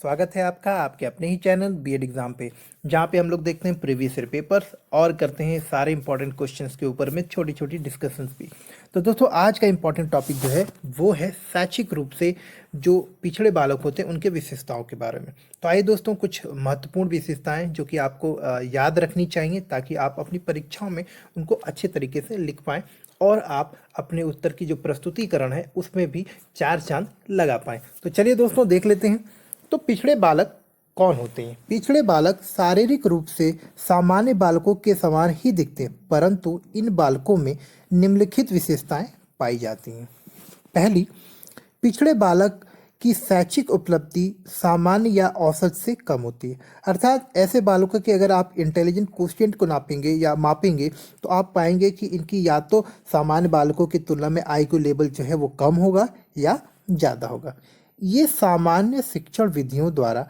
स्वागत है आपका आपके अपने ही चैनल बीएड एग्जाम पे, जहाँ पे हम लोग देखते हैं प्रीवियस ईयर पेपर्स और करते हैं सारे इंपॉर्टेंट क्वेश्चंस के ऊपर में छोटी छोटी डिस्कशंस भी। तो दोस्तों आज का इंपॉर्टेंट टॉपिक जो है वो है शैक्षिक रूप से जो पिछड़े बालक होते हैं उनके विशेषताओं के बारे में। तो आइए दोस्तों, कुछ महत्वपूर्ण विशेषताएं जो कि आपको याद रखनी चाहिए ताकि आप अपनी परीक्षाओं में उनको अच्छे तरीके से लिख पाएँ और आप अपने उत्तर की जो प्रस्तुतिकरण है उसमें भी चार चांद लगा पाएँ। तो चलिए दोस्तों देख लेते हैं। तो पिछड़े बालक कौन होते हैं? पिछड़े बालक शारीरिक रूप से सामान्य बालकों के समान ही दिखते हैं, परंतु इन बालकों में निम्नलिखित विशेषताएं पाई जाती हैं। पहली, पिछड़े बालक की शैक्षिक उपलब्धि सामान्य या औसत से कम होती है। अर्थात ऐसे बालकों के अगर आप इंटेलिजेंट कोएफिशिएंट को नापेंगे या मापेंगे तो आप पाएंगे कि इनकी या तो सामान्य बालकों की तुलना में आईक्यू लेवल जो है वो कम होगा या ज़्यादा होगा। ये सामान्य शिक्षण विधियों द्वारा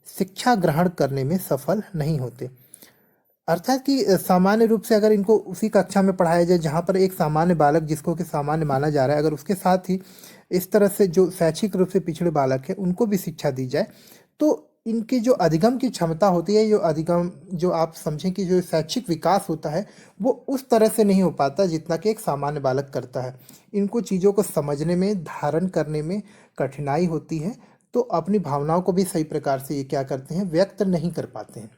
शिक्षा ग्रहण करने में सफल नहीं होते। अर्थात कि सामान्य रूप से अगर इनको उसी कक्षा में पढ़ाया जाए जहाँ पर एक सामान्य बालक जिसको कि सामान्य माना जा रहा है, अगर उसके साथ ही इस तरह से जो शैक्षिक रूप से पिछड़े बालक है उनको भी शिक्षा दी जाए तो इनकी जो अधिगम की क्षमता होती है, जो अधिगम जो आप समझें कि जो शैक्षिक विकास होता है वो उस तरह से नहीं हो पाता जितना कि एक सामान्य बालक करता है। इनको चीज़ों को समझने में, धारण करने में कठिनाई होती है, तो अपनी भावनाओं को भी सही प्रकार से ये क्या करते हैं, व्यक्त नहीं कर पाते हैं।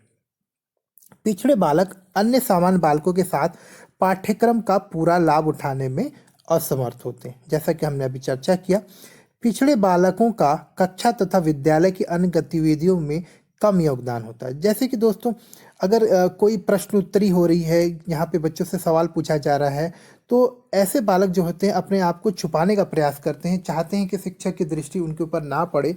पिछड़े बालक अन्य सामान्य बालकों के साथ पाठ्यक्रम का पूरा लाभ उठाने में असमर्थ होते हैं। जैसा कि हमने अभी चर्चा किया, पिछड़े बालकों का कक्षा तथा विद्यालय की अन्य गतिविधियों में कम योगदान होता है। जैसे कि दोस्तों अगर कोई प्रश्न उत्तरी हो रही है, यहाँ पे बच्चों से सवाल पूछा जा रहा है, तो ऐसे बालक जो होते हैं अपने आप को छुपाने का प्रयास करते हैं, चाहते हैं कि शिक्षक की दृष्टि उनके ऊपर ना पड़े।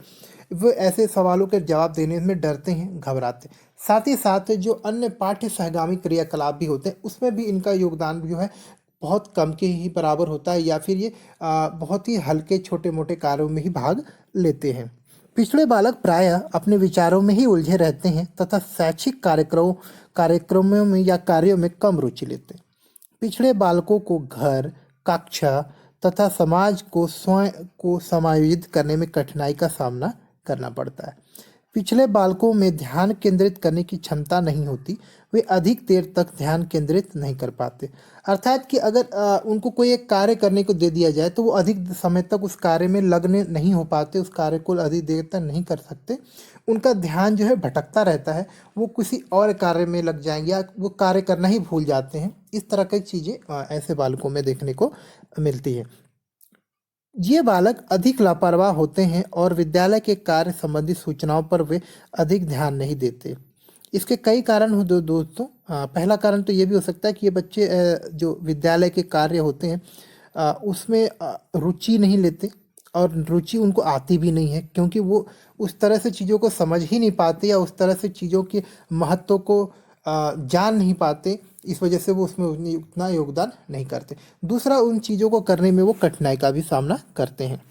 वो ऐसे सवालों के जवाब देने में डरते हैं, घबराते हैं। साथ ही साथ जो अन्य पाठ्य सहगामी क्रियाकलाप भी होते हैं उसमें भी इनका योगदान जो है बहुत कम के ही बराबर होता है, या फिर ये बहुत ही हल्के छोटे मोटे कार्यों में ही भाग लेते हैं। पिछड़े बालक प्रायः अपने विचारों में ही उलझे रहते हैं तथा शैक्षिक कार्यक्रमों में या कार्यों में कम रुचि लेते हैं। पिछड़े बालकों को घर, कक्षा तथा समाज को स्वयं को समायोजित करने में कठिनाई का सामना करना पड़ता है। पिछले बालकों में ध्यान केंद्रित करने की क्षमता नहीं होती, वे अधिक देर तक ध्यान केंद्रित नहीं कर पाते। अर्थात कि अगर उनको कोई एक कार्य करने को दे दिया जाए तो वो अधिक समय तक उस कार्य में लगने नहीं हो पाते, उस कार्य को अधिक देर तक नहीं कर सकते। उनका ध्यान जो है भटकता रहता है, वो किसी और कार्य में लग जाएंगे या वो कार्य करना ही भूल जाते हैं। इस तरह की चीज़ें ऐसे बालकों में देखने को मिलती है। ये बालक अधिक लापरवाह होते हैं और विद्यालय के कार्य संबंधी सूचनाओं पर वे अधिक ध्यान नहीं देते। इसके कई कारण हो दोस्तों। पहला कारण तो ये भी हो सकता है कि ये बच्चे जो विद्यालय के कार्य होते हैं उसमें रुचि नहीं लेते और रुचि उनको आती भी नहीं है, क्योंकि वो उस तरह से चीज़ों को समझ ही नहीं पाते या उस तरह से चीज़ों के महत्व को जान नहीं पाते। इस वजह से वो उसमें उतना योगदान नहीं करते। दूसरा, उन चीज़ों को करने में वो कठिनाई का भी सामना करते हैं।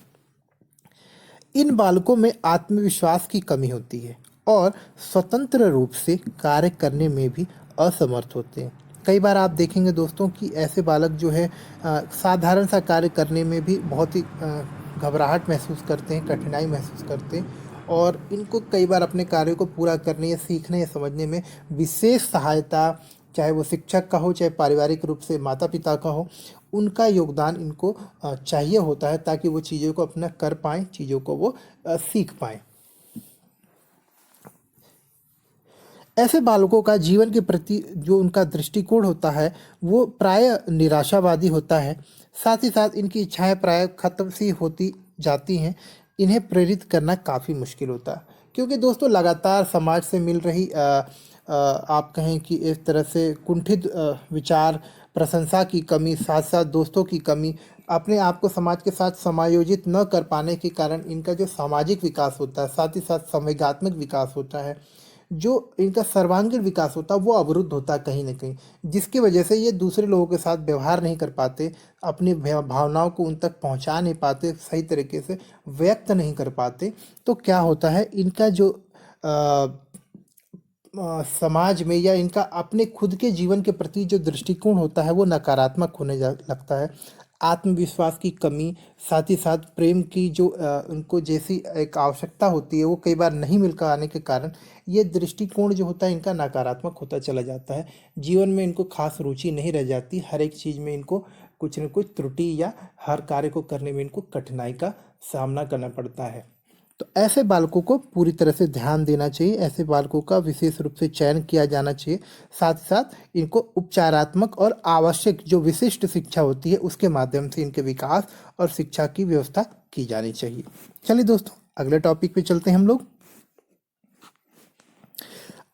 इन बालकों में आत्मविश्वास की कमी होती है और स्वतंत्र रूप से कार्य करने में भी असमर्थ होते हैं। कई बार आप देखेंगे दोस्तों कि ऐसे बालक जो है साधारण सा कार्य करने में भी बहुत ही घबराहट महसूस करते हैं, कठिनाई महसूस करते हैं, और इनको कई बार अपने कार्यों को पूरा करने या सीखने या समझने में विशेष सहायता, चाहे वो शिक्षक का हो चाहे पारिवारिक रूप से माता पिता का हो, उनका योगदान इनको चाहिए होता है ताकि वो चीज़ों को अपना कर पाएँ, चीज़ों को वो सीख पाएँ। ऐसे बालकों का जीवन के प्रति जो उनका दृष्टिकोण होता है वो प्राय निराशावादी होता है। साथ ही साथ इनकी इच्छाएं प्राय खत्म सी होती जाती हैं। इन्हें प्रेरित करना काफ़ी मुश्किल होता है, क्योंकि दोस्तों लगातार समाज से मिल रही आप कहें कि इस तरह से कुंठित विचार, प्रशंसा की कमी, साथ साथ दोस्तों की कमी, अपने आप को समाज के साथ समायोजित न कर पाने के कारण इनका जो सामाजिक विकास होता है, साथ ही साथ संवेगात्मक विकास होता है, जो इनका सर्वांगीण विकास होता है वो अवरुद्ध होता है कहीं ना कहीं, जिसकी वजह से ये दूसरे लोगों के साथ व्यवहार नहीं कर पाते, अपनी भावनाओं को उन तक पहुंचा नहीं पाते, सही तरीके से व्यक्त नहीं कर पाते। तो क्या होता है, इनका जो समाज में या इनका अपने खुद के जीवन के प्रति जो दृष्टिकोण होता है वो नकारात्मक होने लगता है। आत्मविश्वास की कमी, साथ ही साथ प्रेम की जो उनको जैसी एक आवश्यकता होती है वो कई बार नहीं मिल पाने के कारण ये दृष्टिकोण जो होता है इनका नकारात्मक होता चला जाता है। जीवन में इनको खास रुचि नहीं रह जाती, हर एक चीज़ में इनको कुछ न कुछ त्रुटि या हर कार्य को करने में इनको कठिनाई का सामना करना पड़ता है। तो ऐसे बालकों को पूरी तरह से ध्यान देना चाहिए, ऐसे बालकों का विशेष रूप से चयन किया जाना चाहिए। साथ ही साथ इनको उपचारात्मक और आवश्यक जो विशिष्ट शिक्षा होती है उसके माध्यम से इनके विकास और शिक्षा की व्यवस्था की जानी चाहिए। चलिए दोस्तों, अगले टॉपिक पे चलते हैं हम लोग।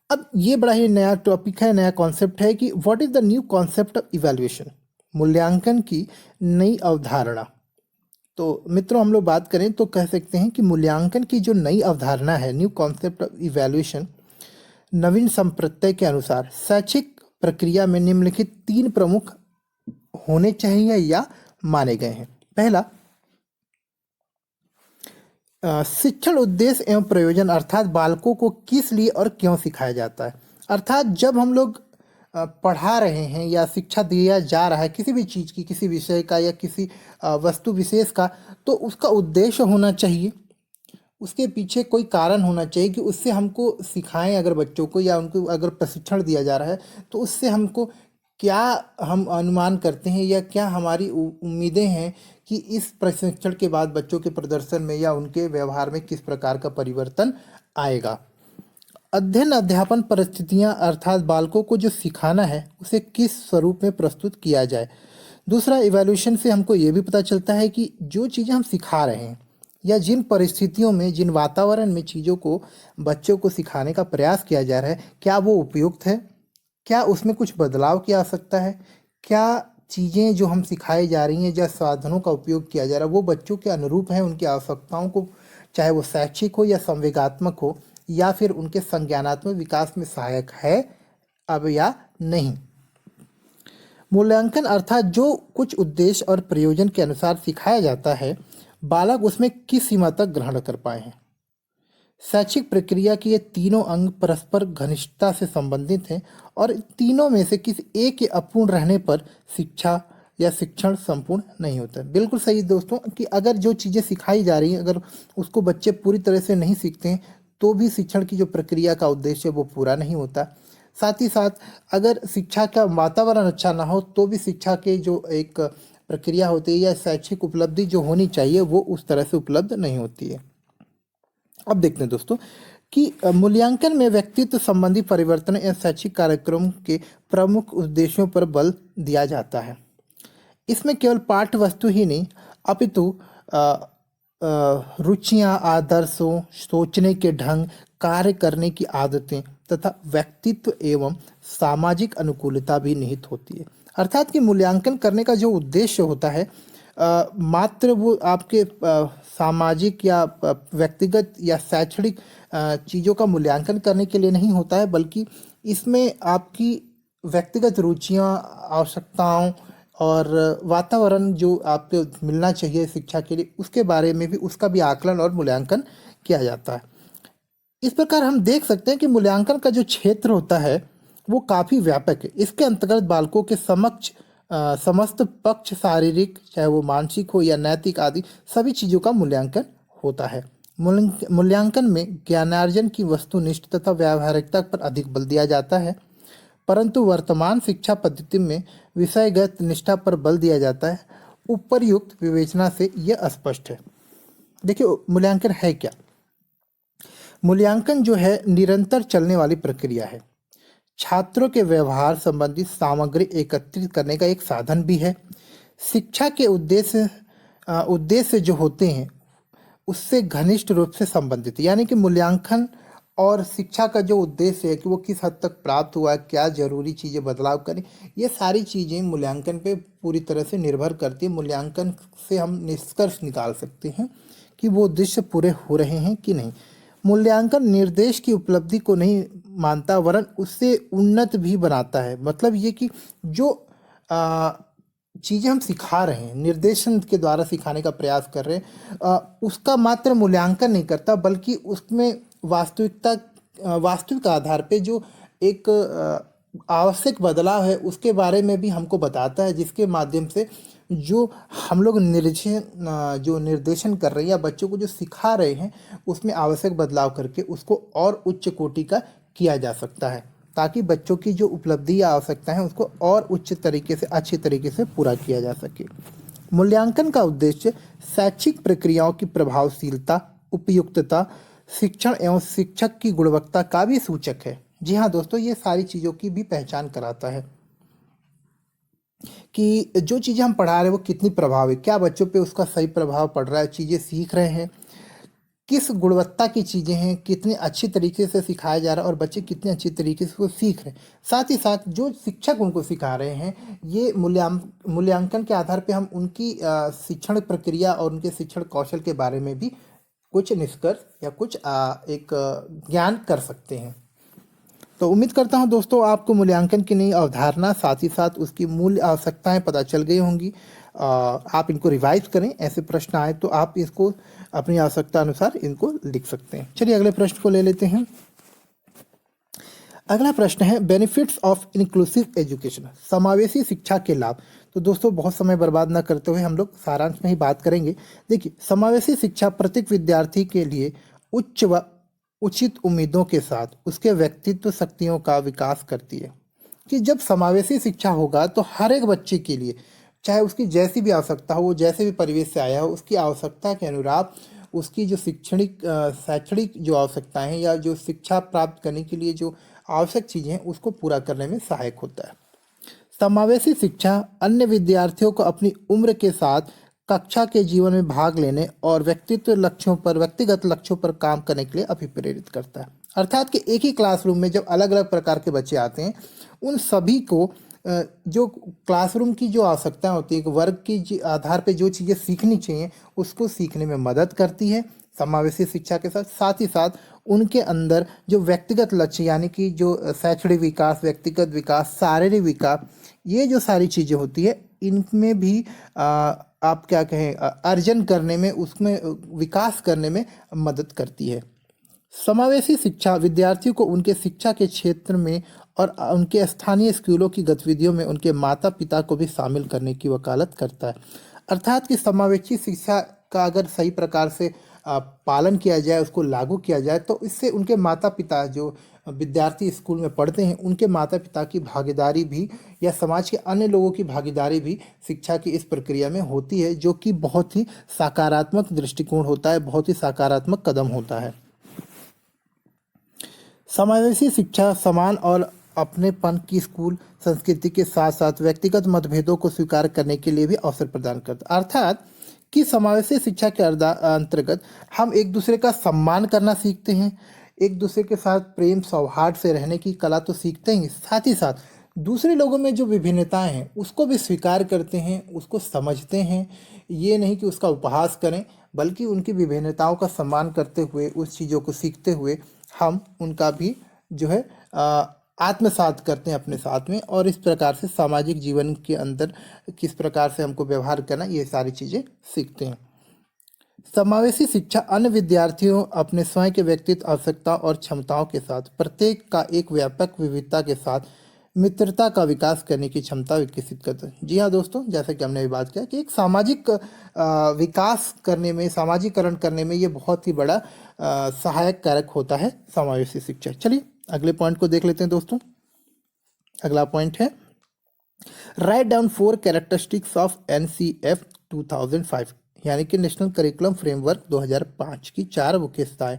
अब ये बड़ा ही नया टॉपिक है, नया कॉन्सेप्ट है कि what is the new concept of evaluation, मूल्यांकन की नई अवधारणा। तो मित्रों, हम लोग बात करें तो कह सकते हैं कि मूल्यांकन की जो नई अवधारणा है, न्यू कॉन्सेप्ट ऑफ इवैल्यूएशन, नवीन संप्रत्यय के अनुसार शैक्षिक प्रक्रिया में निम्नलिखित 3 प्रमुख होने चाहिए या माने गए हैं। पहला, शिक्षण उद्देश्य एवं प्रयोजन, अर्थात बालकों को किस लिए और क्यों सिखाया जाता है। अर्थात जब हम लोग पढ़ा रहे हैं या शिक्षा दिया जा रहा है किसी भी चीज़ की, किसी विषय का या किसी वस्तु विशेष का, तो उसका उद्देश्य होना चाहिए, उसके पीछे कोई कारण होना चाहिए कि उससे हमको सिखाएं अगर बच्चों को, या उनको अगर प्रशिक्षण दिया जा रहा है तो उससे हमको क्या हम अनुमान करते हैं या क्या हमारी उम्मीदें हैं कि इस प्रशिक्षण के बाद बच्चों के प्रदर्शन में या उनके व्यवहार में किस प्रकार का परिवर्तन आएगा। अध्ययन अध्यापन परिस्थितियां, अर्थात बालकों को जो सिखाना है उसे किस स्वरूप में प्रस्तुत किया जाए। दूसरा, इवैल्यूएशन से हमको ये भी पता चलता है कि जो चीज़ें हम सिखा रहे हैं या जिन परिस्थितियों में, जिन वातावरण में चीज़ों को बच्चों को सिखाने का प्रयास किया जा रहा है, क्या वो उपयुक्त है, क्या उसमें कुछ बदलाव की आवश्यकता है, क्या चीज़ें जो हम सिखाई जा रही हैं या साधनों का उपयोग किया जा रहा है वो बच्चों के अनुरूप है, उनकी आवश्यकताओं को, चाहे वो शैक्षिक हो या संवेगात्मक हो, या फिर उनके संज्ञानात्मक विकास में सहायक है अब या नहीं। मूल्यांकन, अर्थात जो कुछ उद्देश्य और प्रयोजन के अनुसार सिखाया जाता है, बालक उसमें किस सीमा तक ग्रहण कर पाए हैं। शैक्षिक प्रक्रिया के ये तीनों अंग परस्पर घनिष्ठता से संबंधित हैं और तीनों में से किसी एक के अपूर्ण रहने पर शिक्षा या शिक्षण संपूर्ण नहीं होता। बिल्कुल सही दोस्तों, कि अगर जो चीज़ें सिखाई जा रही हैं अगर उसको बच्चे पूरी तरह से नहीं सीखते हैं तो भी शिक्षण की जो प्रक्रिया का उद्देश्य है वो पूरा नहीं होता। साथ ही साथ अगर शिक्षा का वातावरण अच्छा ना हो तो भी शिक्षा के जो एक प्रक्रिया होती है या शैक्षिक उपलब्धि जो होनी चाहिए वो उस तरह से उपलब्ध नहीं होती है। अब देखते हैं दोस्तों कि मूल्यांकन में व्यक्तित्व संबंधी परिवर्तन या शैक्षिक कार्यक्रम के प्रमुख उद्देश्यों पर बल दिया जाता है। इसमें केवल पाठ्य वस्तु ही नहीं अपितु रुचियां, आदर्शों, सोचने के ढंग, कार्य करने की आदतें तथा व्यक्तित्व एवं सामाजिक अनुकूलता भी निहित होती है। अर्थात कि मूल्यांकन करने का जो उद्देश्य होता है मात्र वो आपके सामाजिक या व्यक्तिगत या शैक्षणिक चीज़ों का मूल्यांकन करने के लिए नहीं होता है, बल्कि इसमें आपकी व्यक्तिगत रुचियां, आवश्यकताओं और वातावरण जो आपको मिलना चाहिए शिक्षा के लिए उसके बारे में भी, उसका भी आकलन और मूल्यांकन किया जाता है। इस प्रकार हम देख सकते हैं कि मूल्यांकन का जो क्षेत्र होता है वो काफ़ी व्यापक है। इसके अंतर्गत बालकों के समक्ष समस्त पक्ष, शारीरिक चाहे वो मानसिक हो या नैतिक आदि सभी चीज़ों का मूल्यांकन होता है। मूल्यांकन में ज्ञानार्जन की वस्तुनिष्ठ तथा व्यावहारिकता पर अधिक बल दिया जाता है, परंतु वर्तमान शिक्षा पद्धति में विषयगत निष्ठा पर बल दिया जाता है। उपर्युक्त विवेचना से यह स्पष्ट है। देखिए, मूल्यांकन है क्या? मूल्यांकन जो है निरंतर चलने वाली प्रक्रिया है। छात्रों के व्यवहार संबंधी सामग्री एकत्रित करने का एक साधन भी है। शिक्षा के उद्देश्य जो होते हैं उससे घनिष्ठ रूप से संबंधित है। यानी कि मूल्यांकन और शिक्षा का जो उद्देश्य है कि वो किस हद तक प्राप्त हुआ है, क्या जरूरी चीज़ें बदलाव करें, ये सारी चीज़ें मूल्यांकन पे पूरी तरह से निर्भर करती है। मूल्यांकन से हम निष्कर्ष निकाल सकते हैं कि वो उद्देश्य पूरे हो रहे हैं कि नहीं। मूल्यांकन निर्देश की उपलब्धि को नहीं मानता वरन उससे उन्नत भी बनाता है। मतलब ये कि जो चीज़ें हम सिखा रहे हैं, निर्देशन के द्वारा सिखाने का प्रयास कर रहे हैं, उसका मात्र मूल्यांकन नहीं करता, बल्कि उसमें वास्तविक आधार पे जो एक आवश्यक बदलाव है उसके बारे में भी हमको बताता है, जिसके माध्यम से जो हम लोग जो निर्देशन कर रहे हैं या बच्चों को जो सिखा रहे हैं उसमें आवश्यक बदलाव करके उसको और उच्च कोटि का किया जा सकता है, ताकि बच्चों की जो उपलब्धि या आवश्यकता है उसको और उच्च तरीके से अच्छे तरीके से पूरा किया जा सके। मूल्यांकन का उद्देश्य शैक्षिक प्रक्रियाओं की प्रभावशीलता, उपयुक्तता, शिक्षण एवं शिक्षक की गुणवत्ता का भी सूचक है। जी हाँ दोस्तों, ये सारी चीज़ों की भी पहचान कराता है कि जो चीज़ें हम पढ़ा रहे हैं वो कितनी प्रभावी, क्या बच्चों पे उसका सही प्रभाव पड़ रहा है, चीज़ें सीख रहे हैं, किस गुणवत्ता की चीज़ें हैं, कितने अच्छी तरीके से सिखाया जा रहा है और बच्चे कितने अच्छी तरीके से उसको सीख रहे हैं। साथ ही साथ जो शिक्षक उनको सिखा रहे हैं, ये मूल्यांकन के आधार पे हम उनकी शिक्षण प्रक्रिया और उनके शिक्षण कौशल के बारे में भी कुछ निष्कर्ष या कुछ एक ज्ञान कर सकते हैं। तो उम्मीद करता हूं दोस्तों आपको मूल्यांकन की नई अवधारणा, साथ ही साथ उसकी मूल आवश्यकताएं पता चल गई होंगी। आप इनको रिवाइज करें, ऐसे प्रश्न आए तो आप इसको अपनी आवश्यकता अनुसार इनको लिख सकते हैं। चलिए अगले प्रश्न को ले लेते हैं। अगला प्रश्न है बेनिफिट्स ऑफ इंक्लूसिव एजुकेशन, समावेशी शिक्षा के लाभ। तो दोस्तों बहुत समय बर्बाद न करते हुए हम लोग सारांश में ही बात करेंगे। देखिए, समावेशी शिक्षा प्रत्येक विद्यार्थी के लिए उच्च व उचित उम्मीदों के साथ उसके व्यक्तित्व शक्तियों का विकास करती है। कि जब समावेशी शिक्षा होगा तो हर एक बच्चे के लिए, चाहे उसकी जैसी भी आवश्यकता हो, वो जैसे भी परिवेश से आया हो, उसकी आवश्यकता के अनुरूप उसकी जो शैक्षणिक जो आवश्यकताएं हैं या जो शिक्षा प्राप्त करने के लिए जो आवश्यक चीज़ें हैं उसको पूरा करने में सहायक होता है। समावेशी शिक्षा अन्य विद्यार्थियों को अपनी उम्र के साथ कक्षा के जीवन में भाग लेने और व्यक्तिगत लक्ष्यों पर काम करने के लिए अभिप्रेरित करता है। अर्थात कि एक ही क्लासरूम में जब अलग अलग प्रकार के बच्चे आते हैं, उन सभी को जो क्लासरूम की जो आवश्यकता होती है, वर्ग की आधार पर जो चीज़ें सीखनी चाहिए उसको सीखने में मदद करती है समावेशी शिक्षा के साथ। साथ ही साथ उनके अंदर जो व्यक्तिगत लक्ष्य, यानी कि जो शैक्षणिक विकास, व्यक्तिगत विकास, शारीरिक विकास, ये जो सारी चीज़ें होती है इनमें भी आप क्या कहें अर्जन करने में, उसमें विकास करने में मदद करती है। समावेशी शिक्षा विद्यार्थियों को उनके शिक्षा के क्षेत्र में और उनके स्थानीय स्कूलों की गतिविधियों में उनके माता पिता को भी शामिल करने की वकालत करता है। अर्थात कि समावेशी शिक्षा का अगर सही प्रकार से पालन किया जाए, उसको लागू किया जाए, तो इससे उनके माता पिता, जो विद्यार्थी स्कूल में पढ़ते हैं, उनके माता पिता की भागीदारी भी या समाज के अन्य लोगों की भागीदारी भी शिक्षा की इस प्रक्रिया में होती है, जो कि बहुत ही सकारात्मक दृष्टिकोण होता है, बहुत ही सकारात्मक कदम होता है। समावेशी शिक्षा समान और अपनेपन की स्कूल संस्कृति के साथ साथ व्यक्तिगत मतभेदों को स्वीकार करने के लिए भी अवसर प्रदान करता है। अर्थात कि समावेशी शिक्षा के अंतर्गत हम एक दूसरे का सम्मान करना सीखते हैं, एक दूसरे के साथ प्रेम सौहार्द से रहने की कला तो सीखते हैं, साथ ही साथ दूसरे लोगों में जो विभिन्नताएं हैं उसको भी स्वीकार करते हैं, उसको समझते हैं। ये नहीं कि उसका उपहास करें, बल्कि उनकी विभिन्नताओं का सम्मान करते हुए, उस चीज़ों को सीखते हुए हम उनका भी जो है आत्मसात करते हैं अपने साथ में, और इस प्रकार से सामाजिक जीवन के अंदर किस प्रकार से हमको व्यवहार करना, ये सारी चीज़ें सीखते हैं। समावेशी शिक्षा अन्य विद्यार्थियों अपने स्वयं के व्यक्तित्व आवश्यकता और क्षमताओं के साथ प्रत्येक का एक व्यापक विविधता के साथ मित्रता का विकास करने की क्षमता विकसित करता है। जी हाँ दोस्तों, जैसा कि हमने अभी बात किया कि एक सामाजिक विकास करने में, सामाजिकरण करने में ये बहुत ही बड़ा सहायक कारक होता है समावेशी शिक्षा। चलिए अगले पॉइंट को देख लेते हैं दोस्तों। अगला पॉइंट है write down 4 characteristics of NCF 2005, यानी कि नेशनल करिकुलम फ्रेमवर्क 2005 की 4 विशेषताएं।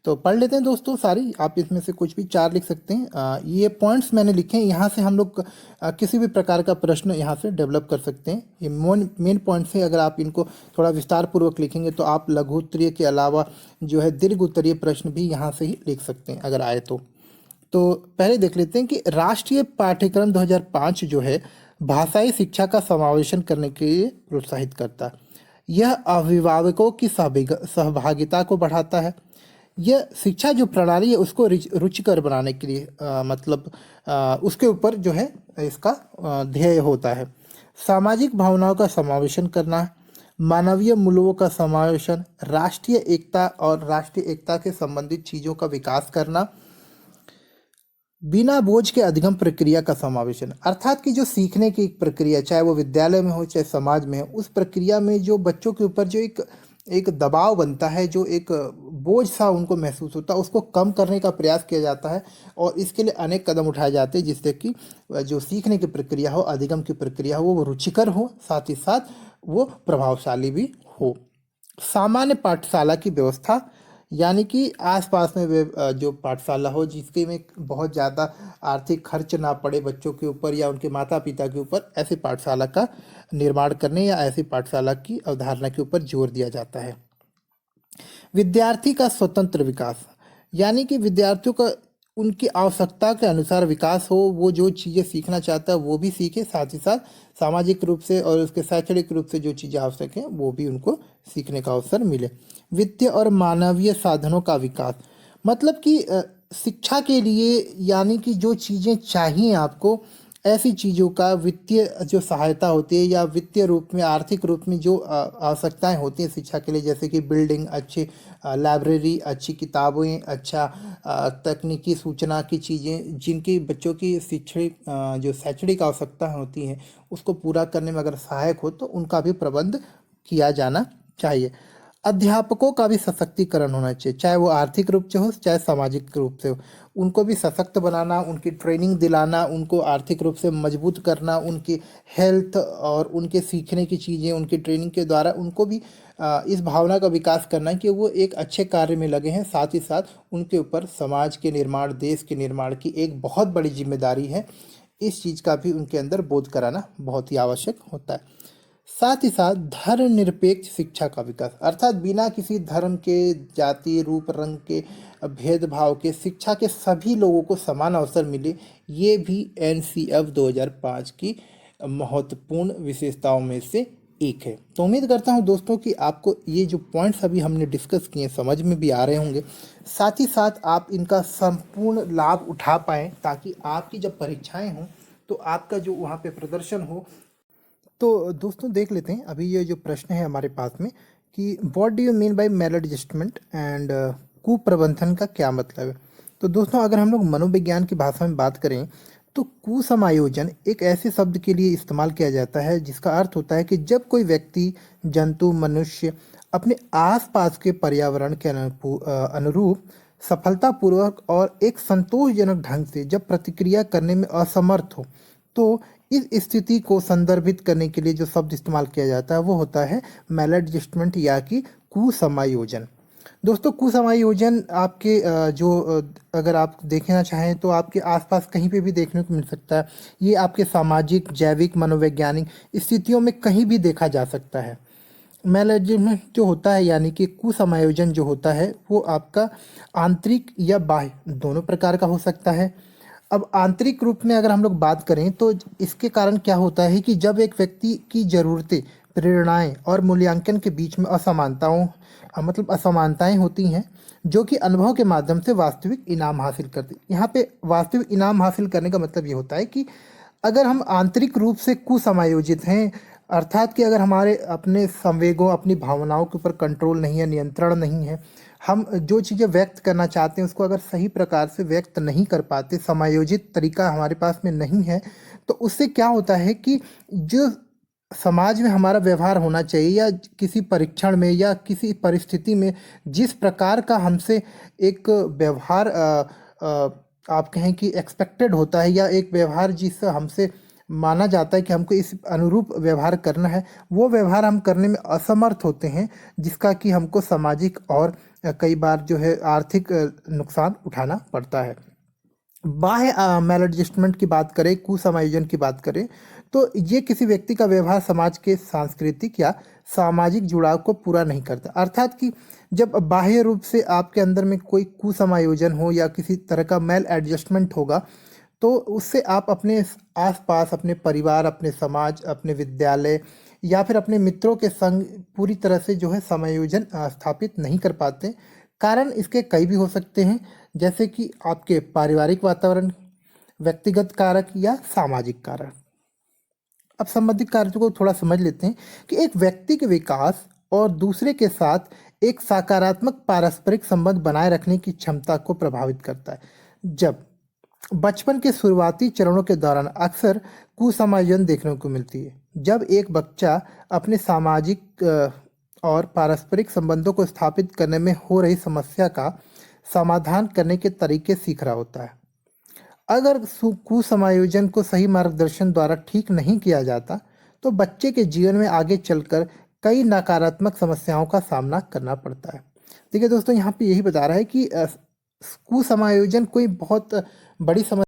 तो पढ़ लेते हैं दोस्तों सारी, आप इसमें से कुछ भी 4 लिख सकते हैं। ये पॉइंट्स मैंने लिखे हैं, यहाँ से हम लोग किसी भी प्रकार का प्रश्न यहाँ से डेवलप कर सकते हैं। ये मेन पॉइंट्स है, अगर आप इनको थोड़ा विस्तार पूर्वक लिखेंगे तो आप लघु उत्तरीय के अलावा जो है दीर्घ उत्तरीय प्रश्न भी यहाँ से ही लिख सकते हैं अगर आए तो पहले देख लेते हैं कि राष्ट्रीय पाठ्यक्रम 2005 जो है भाषाई शिक्षा का समावेशन करने के लिए प्रोत्साहित करता है। यह अभिभावकों की सहभागिता को बढ़ाता है। यह शिक्षा जो प्रणाली है उसको रुचिकर बनाने के लिए उसके ऊपर जो है इसका ध्येय होता है। सामाजिक भावनाओं का समावेशन करना, मानवीय मूल्यों का समावेशन, राष्ट्रीय एकता और राष्ट्रीय एकता के संबंधित चीज़ों का विकास करना, बिना बोझ के अधिगम प्रक्रिया का समावेशन, अर्थात कि जो सीखने की एक प्रक्रिया, चाहे वो विद्यालय में हो चाहे समाज में हो, उस प्रक्रिया में जो बच्चों के ऊपर जो एक एक दबाव बनता है, जो एक बोझ सा उनको महसूस होता है, उसको कम करने का प्रयास किया जाता है। और इसके लिए अनेक कदम उठाए जाते हैं, जिससे कि जो सीखने की प्रक्रिया हो, अधिगम की प्रक्रिया हो, वो रुचिकर हो, साथ ही साथ वो प्रभावशाली भी हो। सामान्य पाठशाला की व्यवस्था, यानी कि आसपास में जो पाठशाला हो जिसके में बहुत ज़्यादा आर्थिक खर्च ना पड़े बच्चों के ऊपर या उनके माता पिता के ऊपर, ऐसी पाठशाला का निर्माण करने या ऐसी पाठशाला की अवधारणा के ऊपर जोर दिया जाता है। विद्यार्थी का स्वतंत्र विकास, यानी कि विद्यार्थियों का उनकी आवश्यकता के अनुसार विकास हो, वो जो चीज़ें सीखना चाहता है वो भी सीखे, साथ ही साथ सामाजिक रूप से और उसके शैक्षणिक रूप से जो चीज़ें आवश्यक हैं वो भी उनको सीखने का अवसर मिले। वित्तीय और मानवीय साधनों का विकास, मतलब कि शिक्षा के लिए, यानी कि जो चीज़ें चाहिए आपको, ऐसी चीज़ों का वित्तीय जो सहायता होती है या वित्तीय रूप में, आर्थिक रूप में जो आवश्यकताएं होती हैं शिक्षा के लिए, जैसे कि बिल्डिंग, अच्छी लाइब्रेरी, अच्छी किताबें, अच्छा तकनीकी सूचना की चीज़ें, जिनकी बच्चों की जो शैक्षणिक आवश्यकता होती हैं उसको पूरा करने में अगर सहायक हो तो उनका भी प्रबंध किया जाना चाहिए। अध्यापकों का भी सशक्तिकरण होना चाहिए, चाहे वो आर्थिक रूप से हो चाहे सामाजिक रूप से हो। उनको भी सशक्त बनाना, उनकी ट्रेनिंग दिलाना, उनको आर्थिक रूप से मजबूत करना, उनकी हेल्थ और उनके सीखने की चीज़ें उनकी ट्रेनिंग के द्वारा उनको भी इस भावना का विकास करना कि वो एक अच्छे कार्य में लगे हैं। साथ ही साथ उनके ऊपर समाज के निर्माण, देश के निर्माण की एक बहुत बड़ी जिम्मेदारी है। इस चीज़ का भी उनके अंदर बोध कराना बहुत ही आवश्यक होता है। साथ ही साथ धर्मनिरपेक्ष शिक्षा का विकास, अर्थात बिना किसी धर्म के, जाति, रूप, रंग के भेदभाव के शिक्षा के सभी लोगों को समान अवसर मिले, ये भी एनसीएफ 2005 की महत्वपूर्ण विशेषताओं में से एक है। तो उम्मीद करता हूं दोस्तों कि आपको ये जो पॉइंट्स अभी हमने डिस्कस किए समझ में भी आ रहे होंगे, साथ ही साथ आप इनका संपूर्ण लाभ उठा पाएँ, ताकि आपकी जब परीक्षाएं हों तो आपका जो वहाँ पे प्रदर्शन हो। तो दोस्तों देख लेते हैं अभी ये जो प्रश्न है हमारे पास में, कि what do you mean by maladjustment and कुप्रबंधन का क्या मतलब है। तो दोस्तों अगर हम लोग मनोविज्ञान की भाषा में बात करें तो कुसमायोजन एक ऐसे शब्द के लिए इस्तेमाल किया जाता है जिसका अर्थ होता है कि जब कोई व्यक्ति, जंतु, मनुष्य अपने आसपास के पर्यावरण के अनुरूप सफलतापूर्वक और एक संतोषजनक ढंग से जब प्रतिक्रिया करने में असमर्थ हो, तो इस स्थिति को संदर्भित करने के लिए जो शब्द इस्तेमाल किया जाता है वो होता है मैलएडजस्टमेंट या कि कुसमायोजन। दोस्तों कुसमायोजन आपके अगर आप देखना चाहें तो आपके आसपास कहीं पे भी देखने को मिल सकता है। ये आपके सामाजिक, जैविक, मनोवैज्ञानिक स्थितियों में कहीं भी देखा जा सकता है। मैनेजमेंट जो होता है, यानी कि कुसमायोजन जो होता है वो आपका आंतरिक या बाह्य दोनों प्रकार का हो सकता है। अब आंतरिक रूप में अगर हम लोग बात करें तो इसके कारण क्या होता है कि जब एक व्यक्ति की ज़रूरतें, प्रेरणाएं और मूल्यांकन के बीच में मतलब असमानताएं होती हैं, जो कि अनुभव के माध्यम से वास्तविक इनाम हासिल करती। यहाँ पे वास्तविक इनाम हासिल करने का मतलब ये होता है कि अगर हम आंतरिक रूप से कुसमायोजित हैं, अर्थात कि अगर हमारे अपने संवेगों, अपनी भावनाओं के ऊपर कंट्रोल नहीं है, नियंत्रण नहीं है, हम जो चीज़ें व्यक्त करना चाहते हैं उसको अगर सही प्रकार से व्यक्त नहीं कर पाते, समायोजित तरीका हमारे पास में नहीं है, तो उससे क्या होता है कि जो समाज में हमारा व्यवहार होना चाहिए या किसी परीक्षण में या किसी परिस्थिति में जिस प्रकार का हमसे एक व्यवहार आप कहें कि एक्सपेक्टेड होता है, या एक व्यवहार जिस हमसे माना जाता है कि हमको इस अनुरूप व्यवहार करना है, वो व्यवहार हम करने में असमर्थ होते हैं, जिसका कि हमको सामाजिक और कई बार जो है आर्थिक नुकसान उठाना पड़ता है। बाह्य मैलएडजस्टमेंट की बात करें, कुसमायोजन की बात करें, तो ये किसी व्यक्ति का व्यवहार समाज के सांस्कृतिक या सामाजिक जुड़ाव को पूरा नहीं करता। अर्थात कि जब बाह्य रूप से आपके अंदर में कोई कुसमायोजन हो या किसी तरह का मेल एडजस्टमेंट होगा, तो उससे आप अपने आसपास, अपने परिवार, अपने समाज, अपने विद्यालय या फिर अपने मित्रों के संग पूरी तरह से जो है समायोजन स्थापित नहीं कर पाते। कारण इसके कई भी हो सकते हैं, जैसे कि आपके पारिवारिक वातावरण, व्यक्तिगत कारक या सामाजिक कारक। अब संबंधित कारकों को थोड़ा समझ लेते हैं कि एक व्यक्ति के विकास और दूसरे के साथ एक सकारात्मक पारस्परिक संबंध बनाए रखने की क्षमता को प्रभावित करता है। जब बचपन के शुरुआती चरणों के दौरान अक्सर कुसमायोजन देखने को मिलती है। जब एक बच्चा अपने सामाजिक और पारस्परिक संबंधों को स्थापित करने में हो रही समस्या का समाधान करने के तरीके सीख रहा होता है। अगर कुसमायोजन को सही मार्गदर्शन द्वारा ठीक नहीं किया जाता, तो बच्चे के जीवन में आगे चलकर कई नकारात्मक समस्याओं का सामना करना पड़ता है। देखिए दोस्तों, यहाँ पे यही बता रहा है कि कुसमायोजन कोई बहुत बड़ी समस्या